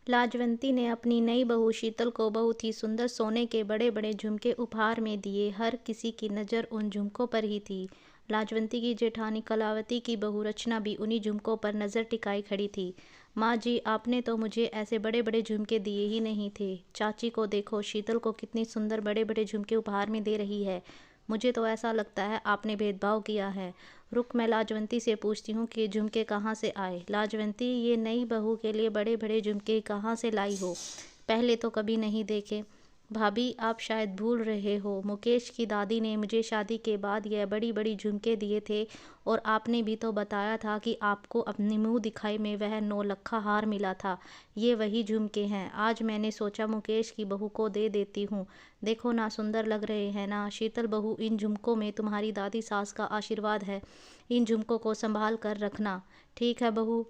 लाजवंती ने अपनी नई बहू शीतल को बहुत ही सुंदर सोने के बड़े बड़े झुमके उपहार में दिए। हर किसी की नज़र उन झुमकों पर ही थी। लाजवंती की जेठानी कलावती की बहू रचना भी उन्हीं झुमकों पर नज़र टिकाई खड़ी थी। माँ जी, आपने तो मुझे ऐसे बड़े बड़े झुमके दिए ही नहीं थे। चाची को देखो, शीतल को कितनी सुंदर बड़े बड़े झुमके उपहार में दे रही है। मुझे तो ऐसा लगता है आपने भेदभाव किया है। रुक, मैं लाजवंती से पूछती हूँ कि झुमके कहाँ से आए। लाजवंती, ये नई बहू के लिए बड़े बड़े झुमके कहाँ से लाई हो? पहले तो कभी नहीं देखे। भाभी, आप शायद भूल रहे हो, मुकेश की दादी ने मुझे शादी के बाद यह बड़ी बड़ी झुमके दिए थे। और आपने भी तो बताया था कि आपको अपनी मुंह दिखाई में वह नौलखा हार मिला था। ये वही झुमके हैं। आज मैंने सोचा मुकेश की बहू को दे देती हूँ। देखो ना, सुंदर लग रहे हैं ना। शीतल बहू, इन झुमकों में तुम्हारी दादी सास का आशीर्वाद है। इन झुमकों को संभाल कर रखना। ठीक है बहू।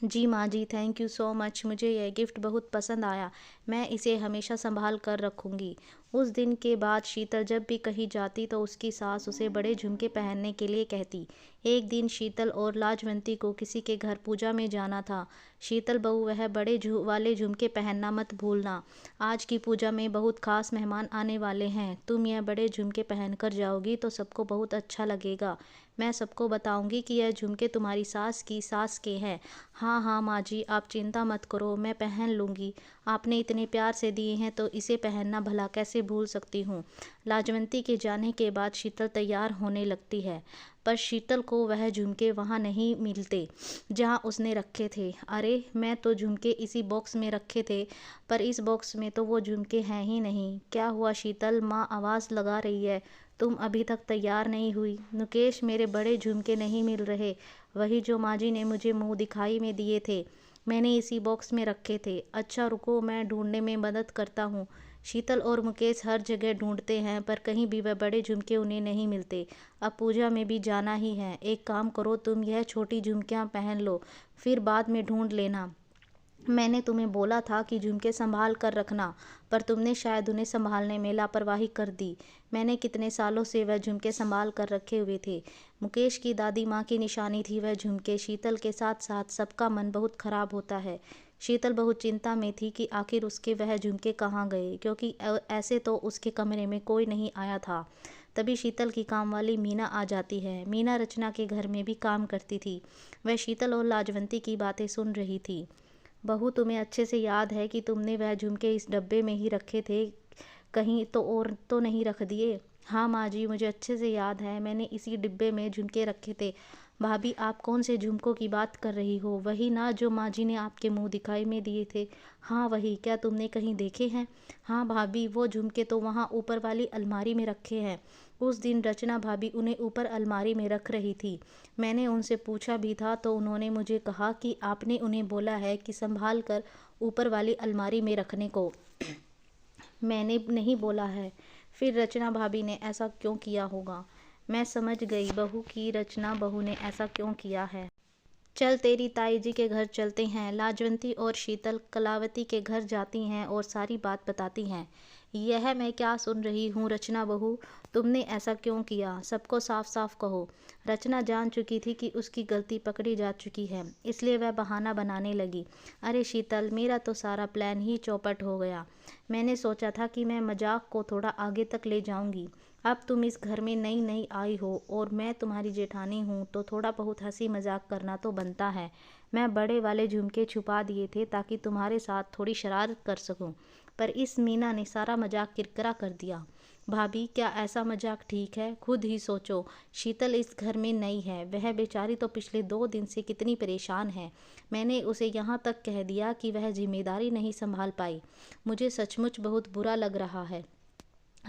जी माँ जी, थैंक यू सो मच। मुझे यह गिफ्ट बहुत पसंद आया। मैं इसे हमेशा संभाल कर रखूँगी। उस दिन के बाद शीतल जब भी कहीं जाती तो उसकी सास उसे बड़े झुमके पहनने के लिए कहती। एक दिन शीतल और लाजवंती को किसी के घर पूजा में जाना था। शीतल बहू, वह बड़े वाले झुमके पहनना मत भूलना। आज की पूजा में बहुत खास मेहमान आने वाले हैं। तुम यह बड़े झुमके पहन कर जाओगी तो सबको बहुत अच्छा लगेगा। मैं सबको बताऊंगी कि यह झुमके तुम्हारी सास की सास के हैं। हाँ हाँ माँ जी, आप चिंता मत करो, मैं पहन लूँगी। आपने इतने प्यार से दिए हैं तो इसे पहनना भला कैसे भूल सकती हूँ। लाजवंती के जाने के बाद शीतल तैयार होने लगती है, पर शीतल को वह झुमके वहाँ नहीं मिलते जहाँ उसने रखे थे। अरे, मैं तो झुमके इसी बॉक्स में रखे थे, पर इस बॉक्स में तो वो झुमके हैं ही नहीं। क्या हुआ शीतल? माँ आवाज़ लगा रही है। तुम अभी तक तैयार नहीं हुई? मुकेश, मेरे बड़े झुमके नहीं मिल रहे। वही जो माँ जी ने मुझे मुंह दिखाई में दिए थे। मैंने इसी बॉक्स में रखे थे। अच्छा रुको, मैं ढूंढने में मदद करता हूँ। शीतल और मुकेश हर जगह ढूंढते हैं पर कहीं भी वह बड़े झुमके उन्हें नहीं मिलते। अब पूजा में भी जाना ही है। एक काम करो, तुम यह छोटी झुमकियाँ पहन लो, फिर बाद में ढूंढ लेना। मैंने तुम्हें बोला था कि झुमके संभाल कर रखना, पर तुमने शायद उन्हें संभालने में लापरवाही कर दी। मैंने कितने सालों से वह झुमके संभाल कर रखे हुए थे। मुकेश की दादी माँ की निशानी थी वह झुमके। शीतल के साथ साथ सबका मन बहुत खराब होता है। शीतल बहुत चिंता में थी कि आखिर उसके वह झुमके कहाँ गए, क्योंकि ऐसे तो उसके कमरे में कोई नहीं आया था। तभी शीतल की कामवाली मीना आ जाती है। मीना रचना के घर में भी काम करती थी। वह शीतल और लाजवंती की बातें सुन रही थी। बहू, तुम्हें अच्छे से याद है कि तुमने वह झुमके इस डब्बे में ही रखे थे, कहीं तो और तो नहीं रख दिए? हाँ माँ जी, मुझे अच्छे से याद है, मैंने इसी डिब्बे में झुमके रखे थे। भाभी, आप कौन से झुमकों की बात कर रही हो? वही ना जो माँ जी ने आपके मुंह दिखाई में दिए थे? हाँ वही। क्या तुमने कहीं देखे हैं? हाँ भाभी, वो झुमके तो वहाँ ऊपर वाली अलमारी में रखे हैं। उस दिन रचना भाभी उन्हें ऊपर अलमारी में रख रही थी। मैंने उनसे पूछा भी था तो उन्होंने मुझे कहा कि आपने उन्हें बोला है कि संभाल कर ऊपर वाली अलमारी में रखने को। मैंने नहीं बोला है। फिर रचना भाभी ने ऐसा क्यों किया होगा? मैं समझ गई बहू कि रचना बहू ने ऐसा क्यों किया है। चल, तेरी ताई जी के घर चलते हैं। लाजवंती और शीतल कलावती के घर जाती हैं और सारी बात बताती हैं। यह मैं क्या सुन रही हूँ रचना बहू? तुमने ऐसा क्यों किया? सबको साफ साफ कहो। रचना जान चुकी थी कि उसकी गलती पकड़ी जा चुकी है, इसलिए वह बहाना बनाने लगी। अरे शीतल, मेरा तो सारा प्लान ही चौपट हो गया। मैंने सोचा था कि मैं मजाक को थोड़ा आगे तक ले जाऊंगी। अब तुम इस घर में नई नई आई हो और मैं तुम्हारी जेठानी हूँ, तो थोड़ा बहुत हंसी मजाक करना तो बनता है। मैं बड़े वाले झुमके छुपा दिए थे ताकि तुम्हारे साथ थोड़ी शरारत कर सकूं, पर इस मीना ने सारा मजाक किरकिरा कर दिया। भाभी, क्या ऐसा मजाक ठीक है? खुद ही सोचो। शीतल इस घर में नई है, वह बेचारी तो पिछले 2 दिन से कितनी परेशान है। मैंने उसे यहाँ तक कह दिया कि वह जिम्मेदारी नहीं संभाल पाई। मुझे सचमुच बहुत बुरा लग रहा है।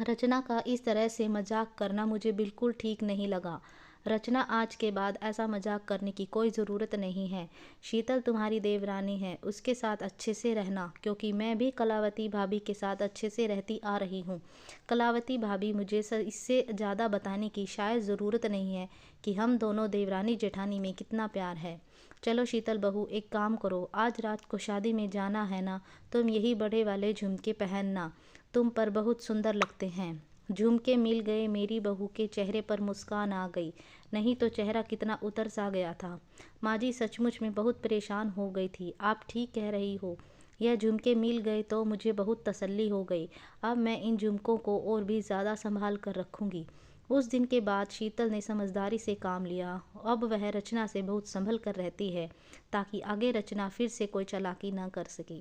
रचना का इस तरह से मजाक करना मुझे बिल्कुल ठीक नहीं लगा। रचना, आज के बाद ऐसा मजाक करने की कोई ज़रूरत नहीं है। शीतल तुम्हारी देवरानी है, उसके साथ अच्छे से रहना, क्योंकि मैं भी कलावती भाभी के साथ अच्छे से रहती आ रही हूँ। कलावती भाभी, मुझे इससे ज़्यादा बताने की शायद ज़रूरत नहीं है कि हम दोनों देवरानी जेठानी में कितना प्यार है। चलो शीतल बहू, एक काम करो, आज रात को शादी में जाना है ना, तुम यही बड़े वाले झुमके पहनना, तुम पर बहुत सुंदर लगते हैं। झुमके मिल गए। मेरी बहू के चेहरे पर मुस्कान आ गई, नहीं तो चेहरा कितना उतर सा गया था। माँ जी, सचमुच में बहुत परेशान हो गई थी। आप ठीक कह रही हो, यह झुमके मिल गए तो मुझे बहुत तसल्ली हो गई। अब मैं इन झुमकों को और भी ज़्यादा संभाल कर रखूँगी। उस दिन के बाद शीतल ने समझदारी से काम लिया। अब वह रचना से बहुत संभल कर रहती है, ताकि आगे रचना फिर से कोई चालाकी ना कर सके।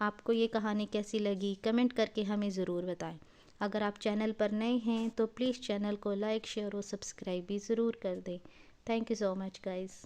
आपको ये कहानी कैसी लगी कमेंट करके हमें ज़रूर बताएं। अगर आप चैनल पर नए हैं तो प्लीज़ चैनल को लाइक शेयर और सब्सक्राइब भी ज़रूर कर दें। Thank you so much guys.